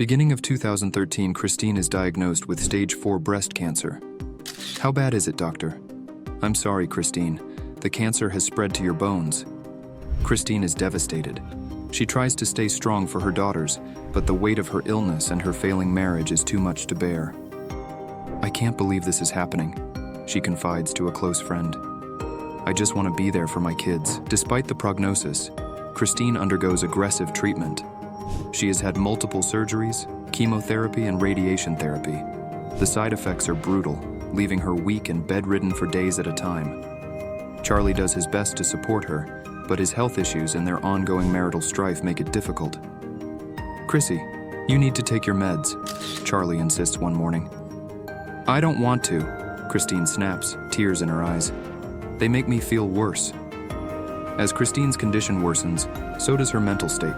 Beginning of 2013, Christine is diagnosed with stage 4 breast cancer. How bad is it, doctor? I'm sorry, Christine. The cancer has spread to your bones. Christine is devastated. She tries to stay strong for her daughters, but the weight of her illness and her failing marriage is too much to bear. I can't believe this is happening, she confides to a close friend. I just want to be there for my kids. Despite the prognosis, Christine undergoes aggressive treatment. She has had multiple surgeries, chemotherapy, and radiation therapy. The side effects are brutal, leaving her weak and bedridden for days at a time. Charlie does his best to support her, but his health issues and their ongoing marital strife make it difficult. Chrissy, you need to take your meds, Charlie insists one morning. I don't want to, Christine snaps, tears in her eyes. They make me feel worse. As Christine's condition worsens, so does her mental state.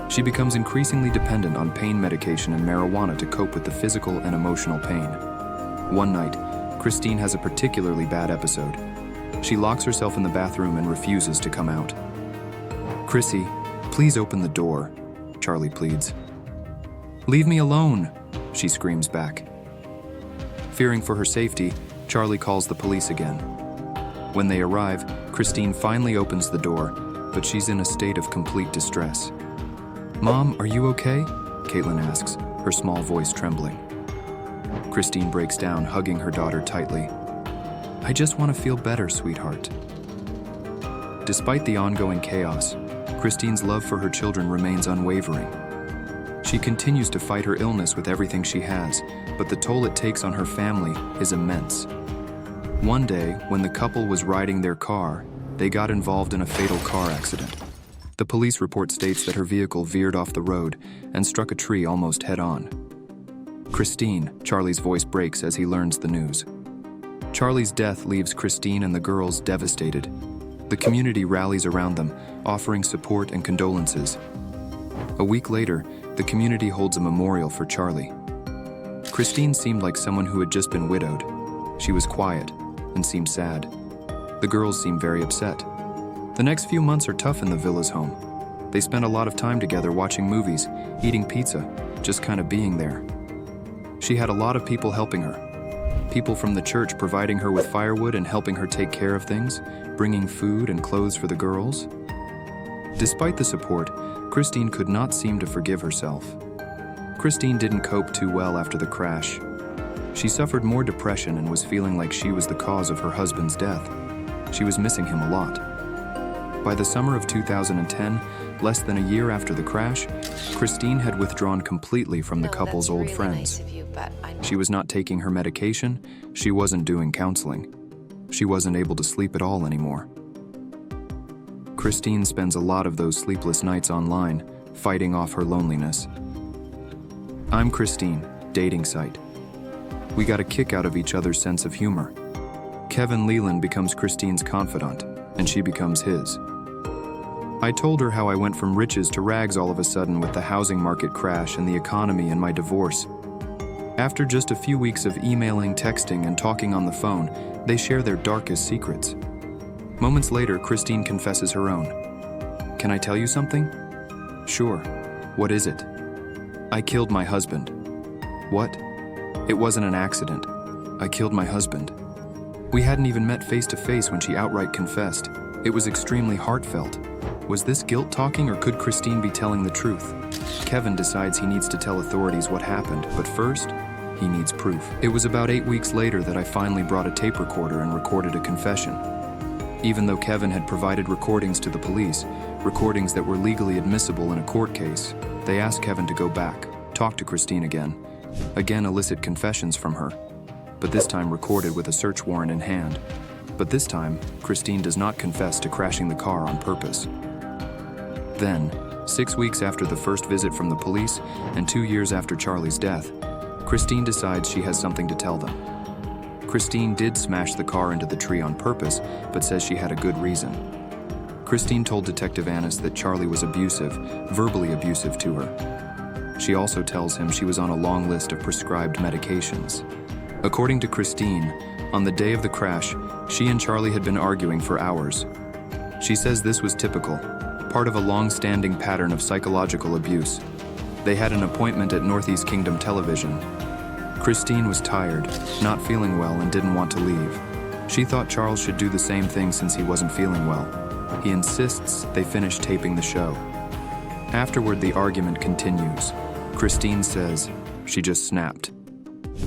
She becomes increasingly dependent on pain medication and marijuana to cope with the physical and emotional pain. One night, Christine has a particularly bad episode. She locks herself in the bathroom and refuses to come out. Chrissy, please open the door, Charlie pleads. Leave me alone, she screams back. Fearing for her safety, Charlie calls the police again. When they arrive, Christine finally opens the door, but she's in a state of complete distress. Mom, are you okay? Caitlin asks, her small voice trembling. Christine breaks down, hugging her daughter tightly. I just want to feel better, sweetheart. Despite the ongoing chaos, Christine's love for her children remains unwavering. She continues to fight her illness with everything she has, but the toll it takes on her family is immense. One day, when the couple was riding their car, they got involved in a fatal car accident. The police report states that her vehicle veered off the road and struck a tree almost head-on. Christine, Charlie's voice breaks as he learns the news. Charlie's death leaves Christine and the girls devastated. The community rallies around them, offering support and condolences. A week later, the community holds a memorial for Charlie. Christine seemed like someone who had just been widowed. She was quiet and seemed sad. The girls seemed very upset. The next few months are tough in the villa's home. They spent a lot of time together watching movies, eating pizza, just kind of being there. She had a lot of people helping her. People from the church providing her with firewood and helping her take care of things, bringing food and clothes for the girls. Despite the support, Christine could not seem to forgive herself. Christine didn't cope too well after the crash. She suffered more depression and was feeling like she was the cause of her husband's death. She was missing him a lot. By the summer of 2010, less than a year after the crash, Christine had withdrawn completely from the couple's old friends. She was not taking her medication, she wasn't doing counseling. She wasn't able to sleep at all anymore. Christine spends a lot of those sleepless nights online, fighting off her loneliness. I'm Christine, dating site. We got a kick out of each other's sense of humor. Kevin Leland becomes Christine's confidant, and she becomes his. I told her how I went from riches to rags all of a sudden with the housing market crash and the economy and my divorce. After just a few weeks of emailing, texting, and talking on the phone, they share their darkest secrets. Moments later, Christine confesses her own. Can I tell you something? Sure. What is it? I killed my husband. What? It wasn't an accident. I killed my husband. We hadn't even met face to face when she outright confessed. It was extremely heartfelt. Was this guilt talking, or could Christine be telling the truth? Kevin decides he needs to tell authorities what happened, but first, he needs proof. It was about 8 weeks later that I finally brought a tape recorder and recorded a confession. Even though Kevin had provided recordings to the police, recordings that were legally admissible in a court case, they asked Kevin to go back, talk to Christine again elicit confessions from her, but this time recorded with a search warrant in hand. But this time, Christine does not confess to crashing the car on purpose. Then, 6 weeks after the first visit from the police and 2 years after Charlie's death, Christine decides she has something to tell them. Christine did smash the car into the tree on purpose, but says she had a good reason. Christine told Detective Annis that Charlie was abusive, verbally abusive to her. She also tells him she was on a long list of prescribed medications. According to Christine, on the day of the crash, she and Charlie had been arguing for hours. She says this was typical, part of a long-standing pattern of psychological abuse. They had an appointment at Northeast Kingdom Television. Christine was tired, not feeling well, and didn't want to leave. She thought Charles should do the same thing since he wasn't feeling well. He insists they finish taping the show. Afterward, the argument continues. Christine says she just snapped.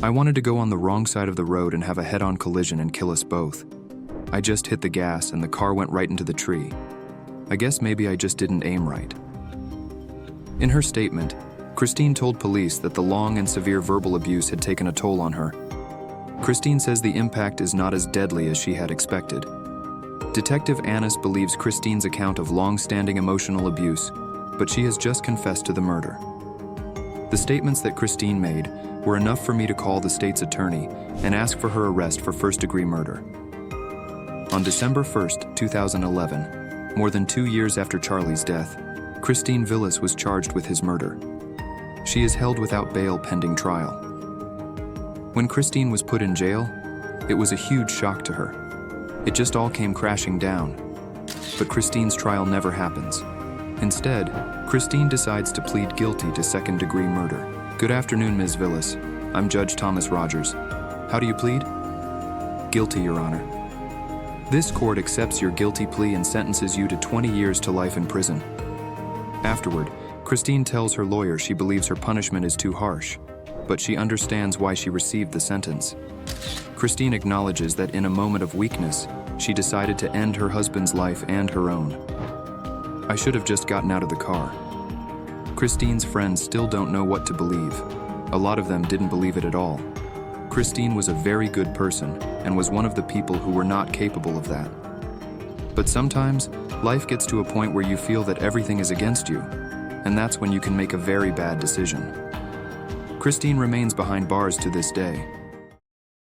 I wanted to go on the wrong side of the road and have a head-on collision and kill us both. I just hit the gas and the car went right into the tree. I guess maybe I just didn't aim right. In her statement, Christine told police that the long and severe verbal abuse had taken a toll on her. Christine says the impact is not as deadly as she had expected. Detective Annis believes Christine's account of long-standing emotional abuse, but she has just confessed to the murder. The statements that Christine made were enough for me to call the state's attorney and ask for her arrest for first-degree murder. On December 1st, 2011, more than 2 years after Charlie's death, Christine Villas was charged with his murder. She is held without bail pending trial. When Christine was put in jail, it was a huge shock to her. It just all came crashing down. But Christine's trial never happens. Instead, Christine decides to plead guilty to second-degree murder. Good afternoon, Ms. Villas. I'm Judge Thomas Rogers. How do you plead? Guilty, Your Honor. This court accepts your guilty plea and sentences you to 20 years to life in prison. Afterward, Christine tells her lawyer she believes her punishment is too harsh, but she understands why she received the sentence. Christine acknowledges that in a moment of weakness, she decided to end her husband's life and her own. I should have just gotten out of the car. Christine's friends still don't know what to believe. A lot of them didn't believe it at all. Christine was a very good person and was one of the people who were not capable of that. But sometimes, life gets to a point where you feel that everything is against you, and that's when you can make a very bad decision. Christine remains behind bars to this day.